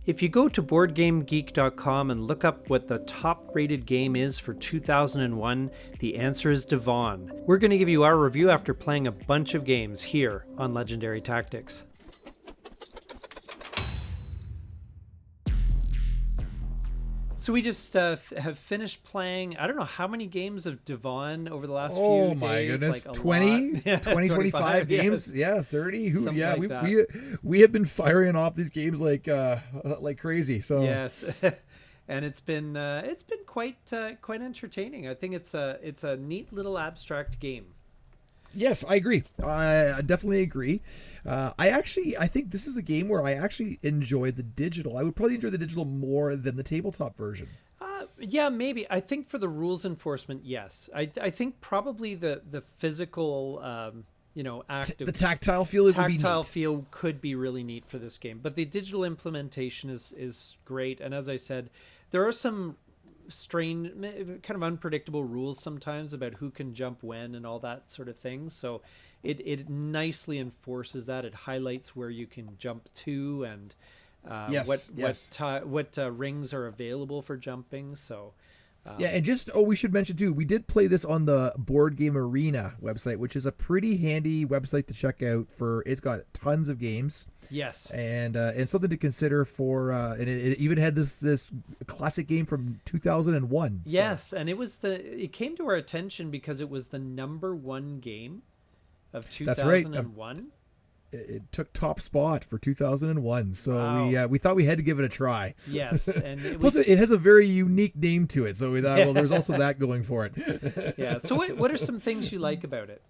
If you go to BoardGameGeek.com and look up what the top-rated game is for 2001, the answer is DVONN. We're going to give you our review after playing a bunch of games here on Legendary Tactics. So we just have finished playing, I don't know how many games of DVONN over the last few days. Oh my goodness, like 20, 20, 25 games? Yes. Yeah, 30. We have been firing off these games like crazy. So yes. And it's been quite entertaining. I think it's a neat little abstract game. Yes, I agree. I definitely agree. I think this is a game where I actually enjoy the digital. I would probably enjoy the digital more than the tabletop version. Yeah, maybe. I think for the rules enforcement, yes. I think probably the physical, active, the tactile feel. Feel could be really neat for this game. But the digital implementation is great. And as I said, there are some strange, kind of unpredictable rules sometimes about who can jump when and all that sort of thing. So it nicely enforces that. It highlights where you can jump to and what rings are available for jumping. So yeah, and we should mention too, we did play this on the Board Game Arena website, which is a pretty handy website to check out. It's got tons of games. Yes, and something to consider for. And it even had this classic game from 2001. Yes, so. And it came to our attention because it was the +1 game of 2001. That's right. It took top spot for 2001, so wow. we thought we had to give it a try. Yes, and it has a very unique name to it, so we thought, well, there's also that going for it. Yeah. So what are some things you like about it?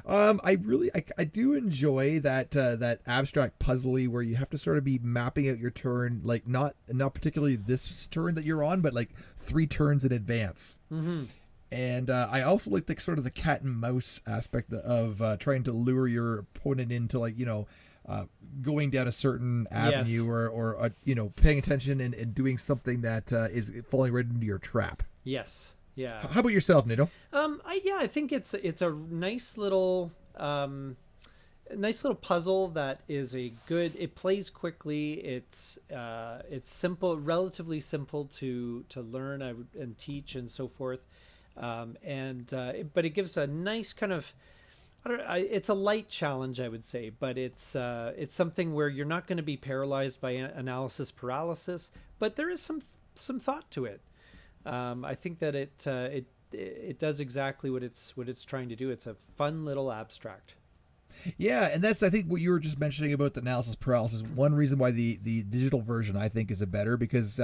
I do enjoy that abstract puzzly where you have to sort of be mapping out your turn, like not particularly this turn that you're on, but like 3 turns in advance. Mm-hmm. And I also like the sort of the cat and mouse aspect of trying to lure your opponent into going down a certain avenue. Yes. or paying attention and doing something that is falling right into your trap. Yes. Yeah. How about yourself, Nito? I think it's a nice little puzzle that is it plays quickly. It's simple, relatively simple to learn and teach and so forth. But it gives a nice kind of, it's a light challenge, I would say, but it's something where you're not going to be paralyzed by analysis paralysis, but there is some thought to it. I think that it does exactly what it's trying to do. It's a fun little abstract. Yeah, and that's, I think, what you were just mentioning about the analysis paralysis. One reason why the digital version, I think, is a better, because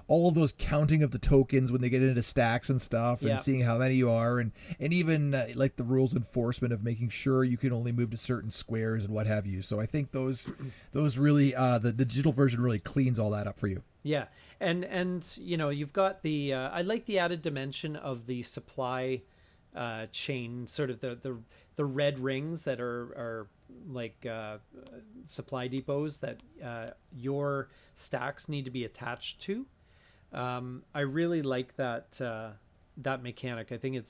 all of those counting of the tokens when they get into stacks and stuff, and seeing how many you are, and even like the rules enforcement of making sure you can only move to certain squares and what have you. So I think those really, the digital version really cleans all that up for you. Yeah, and you've got I like the added dimension of the supply chain, sort of the red rings that are like supply depots that your stacks need to be attached to. I really like that mechanic. I think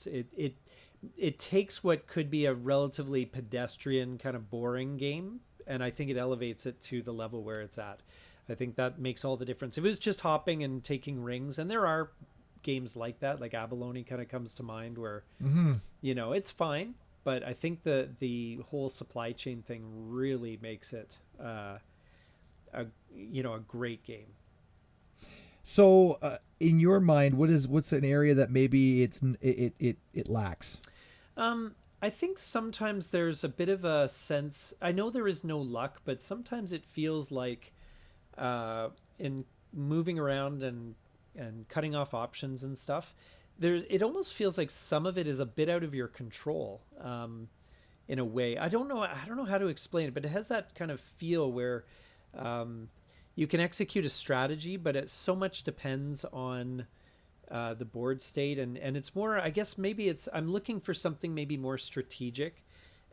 it takes what could be a relatively pedestrian kind of boring game, and I think it elevates it to the level where it's at. I think that makes all the difference. If it was just hopping and taking rings, and there are games like that, like Abalone kind of comes to mind, where it's fine, but I think the whole supply chain thing really makes it a great game. So in your mind, what's an area that maybe it lacks? I think sometimes there's a bit of a sense, I know there is no luck, but sometimes it feels like in moving around and cutting off options and stuff, it almost feels like some of it is a bit out of your control, in a way. I don't know how to explain it, but it has that kind of feel where you can execute a strategy, but it so much depends on the board state, and it's more, I guess maybe I'm looking for something maybe more strategic,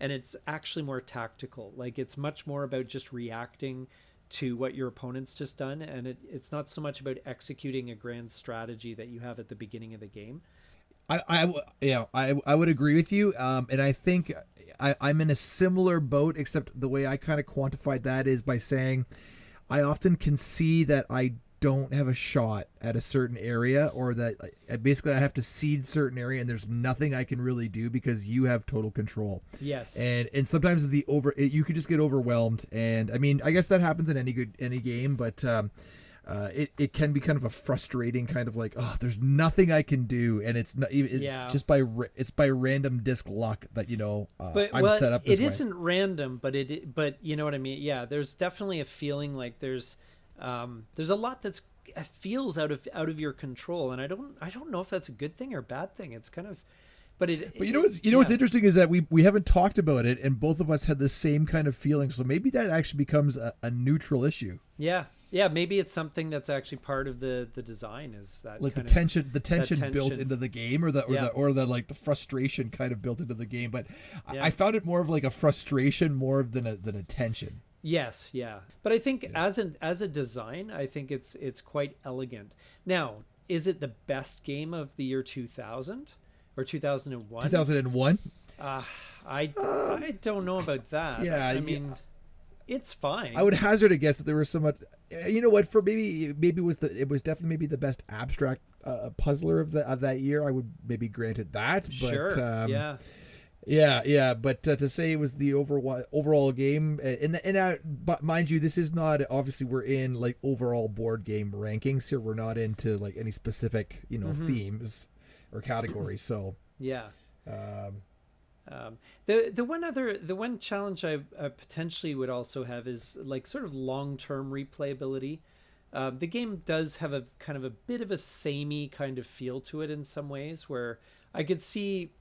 and it's actually more tactical. Like, it's much more about just reacting to what your opponent's just done, and it's not so much about executing a grand strategy that you have at the beginning of the game. I would agree with you, and I think I'm in a similar boat, except the way I kind of quantified that is by saying I often can see that I don't have a shot at a certain area, or that basically I have to seed certain area and there's nothing I can really do because you have total control. Yes. And sometimes you could just get overwhelmed. And I mean, I guess that happens in any game, but it can be kind of a frustrating kind of like, oh, there's nothing I can do, and it's just by random disc luck that I'm set up this way. It isn't random, but you know what I mean. Yeah, there's definitely a feeling like there's a lot that's feels out of your control, and I don't know if that's a good thing or a bad thing. It's kind of, but what's interesting is that we haven't talked about it, and both of us had the same kind of feeling. So maybe that actually becomes a neutral issue. Yeah. Yeah, maybe it's something that's actually part of the design, is that like the tension built into the game, or the like the frustration kind of built into the game. But I found it more of like a frustration more than a tension. Yes, yeah. But I think as a design, I think it's quite elegant. Now, is it the best game of the year 2000 or 2001? 2001? I don't know about that. Yeah, I mean, it's fine. I would hazard a guess that there was so much. You know what? For maybe it was definitely maybe the best abstract puzzler of that year. I would maybe grant it that. But, sure. Yeah. But to say it was the overall game, but mind you, this is not, obviously we're in like overall board game rankings here. We're not into like any specific themes or categories. So yeah. The one challenge I potentially would also have is like sort of long-term replayability. The game does have a kind of a bit of a samey kind of feel to it in some ways, where I could see,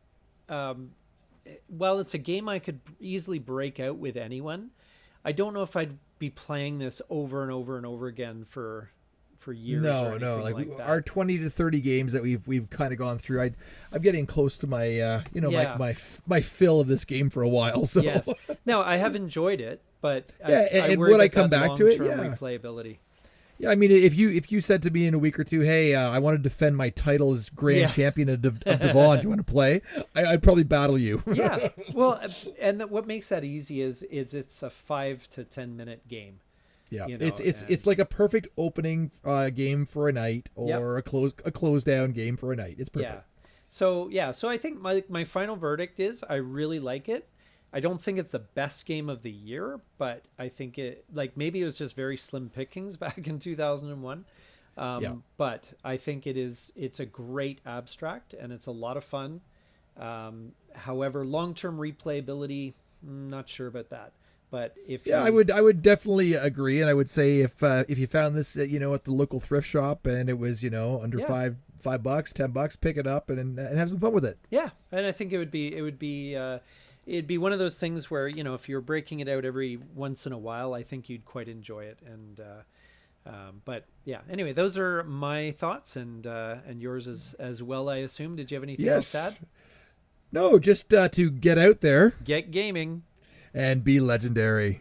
while it's a game I could easily break out with anyone, I don't know if I'd be playing this over and over and over again for years. No, like our 20 to 30 games that we've kind of gone through. I'm getting close to my my fill of this game for a while. So yes, no, I have enjoyed it, but and would I come back to it? Yeah, replayability. Yeah, I mean, if you said to me in a week or two, hey, I want to defend my title as Grand Champion of DVONN, do you want to play? I'd probably battle you. Yeah, well, and what makes that easy is it's a 5 to 10 minute game. Yeah, it's like a perfect opening game for a night, or a close down game for a night. It's perfect. So I think my final verdict is I really like it. I don't think it's the best game of the year, but I think maybe it was just very slim pickings back in 2001. But I think it's a great abstract, and it's a lot of fun. However, long-term replayability, not sure about that. But I would definitely agree, and I would say if you found this at the local thrift shop and it was under $5, $10, pick it up and have some fun with it. Yeah, and I think it'd be one of those things where if you're breaking it out every once in a while, I think you'd quite enjoy it. And but yeah, anyway, those are my thoughts, and yours as well, I assume. Did you have anything else to add? No, just to get out there, get gaming, and be legendary.